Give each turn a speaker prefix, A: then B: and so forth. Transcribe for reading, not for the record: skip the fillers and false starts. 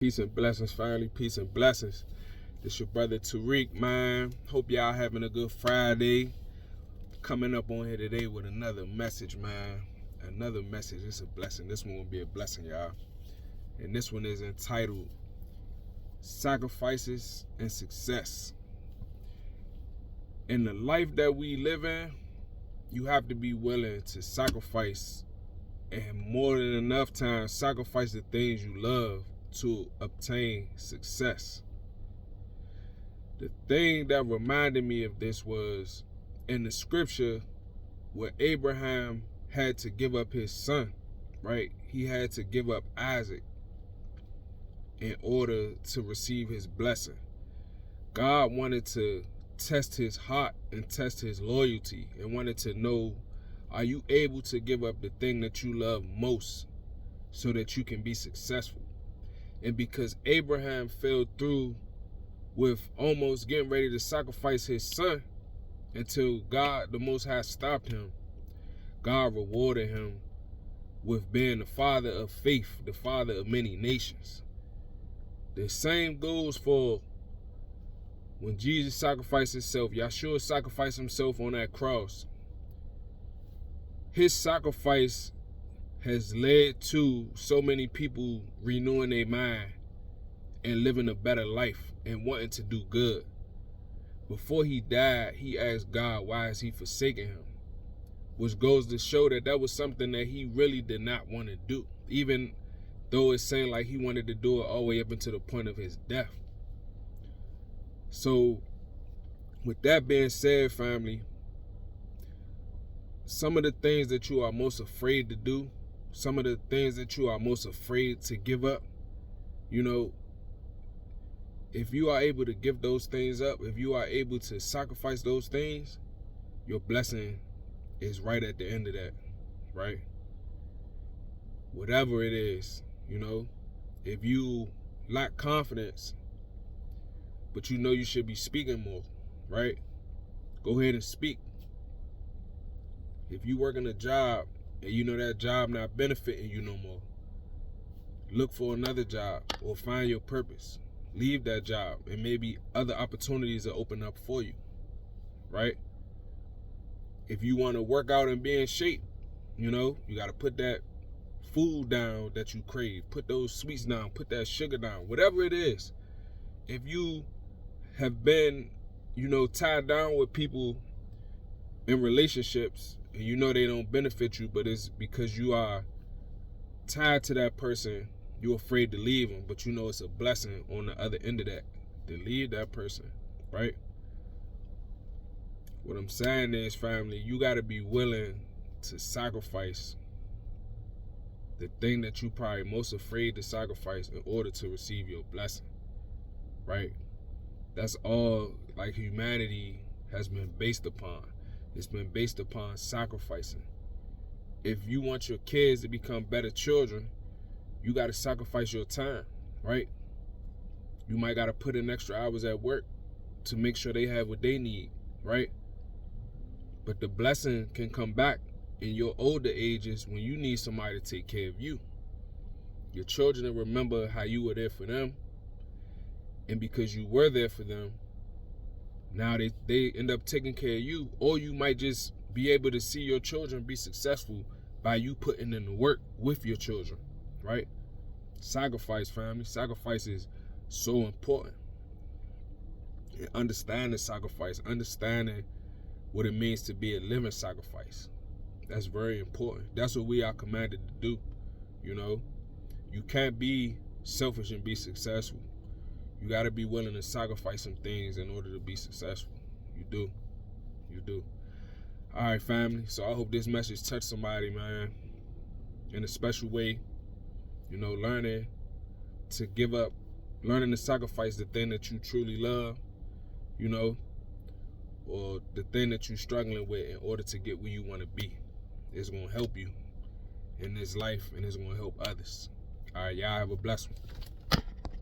A: Peace and blessings, family. Peace and blessings. This your brother Tariq, man. Hope y'all having a good Friday. Coming up on here today with another message, man. Another message. It's a blessing. This one will be a blessing, y'all. And this one is entitled Sacrifices and Success. In the life that we live in, you have to be willing to sacrifice, and more than enough times sacrifice the things you love to obtain success. The thing that reminded me of this was in the scripture where Abraham had to give up his son, right? He had to give up Isaac in order to receive his blessing. God wanted to test his heart and test his loyalty and wanted to know, are you able to give up the thing that you love most so that you can be successful? And because Abraham fell through with almost getting ready to sacrifice his son until God, the Most High, stopped him, God rewarded him with being the father of faith, the father of many nations. The same goes for when Jesus sacrificed himself. Yahshua sacrificed himself on that cross. His sacrifice has led to so many people renewing their mind and living a better life and wanting to do good. Before he died, he asked God, why is he forsaking him? Which goes to show that that was something that he really did not want to do, even though it's saying like he wanted to do it all the way up until the point of his death. So with that being said, family, some of the things that you are most afraid to do, some of the things that you are most afraid to give up, you know, if you are able to give those things up, if you are able to sacrifice those things, your blessing is right at the end of that, right? Whatever it is, you know, if you lack confidence, but you know you should be speaking more, right? Go ahead and speak. If you working a job and you know that job not benefiting you no more, look for another job or find your purpose. Leave that job and maybe other opportunities will open up for you, right? If you want to work out and be in shape, you know, you got to put that food down that you crave. Put those sweets down, put that sugar down, whatever it is. If you have been, you know, tied down with people in relationships and you know they don't benefit you, but it's because you are tied to that person, you're afraid to leave them, but you know it's a blessing on the other end of that to leave that person, right? What I'm saying is, family, you got to be willing to sacrifice the thing that you probably most afraid to sacrifice in order to receive your blessing, right? That's all like humanity has been based upon. It's been based upon sacrificing. If you want your kids to become better children, you got to sacrifice your time, right? You might got to put in extra hours at work to make sure they have what they need, right? But the blessing can come back in your older ages when you need somebody to take care of you. Your children will remember how you were there for them. And because you were there for them, now they end up taking care of you. Or you might just be able to see your children be successful by you putting in the work with your children, right? Sacrifice, family. Sacrifice is so important. And understanding sacrifice, understanding what it means to be a living sacrifice. That's very important. That's what we are commanded to do, you know? You can't be selfish and be successful. You got to be willing to sacrifice some things in order to be successful. You do. You do. All right, family. So I hope this message touched somebody, man, in a special way. You know, learning to give up, learning to sacrifice the thing that you truly love, you know, or the thing that you're struggling with in order to get where you want to be. It's going to help you in this life and it's going to help others. All right, y'all have a blessed one.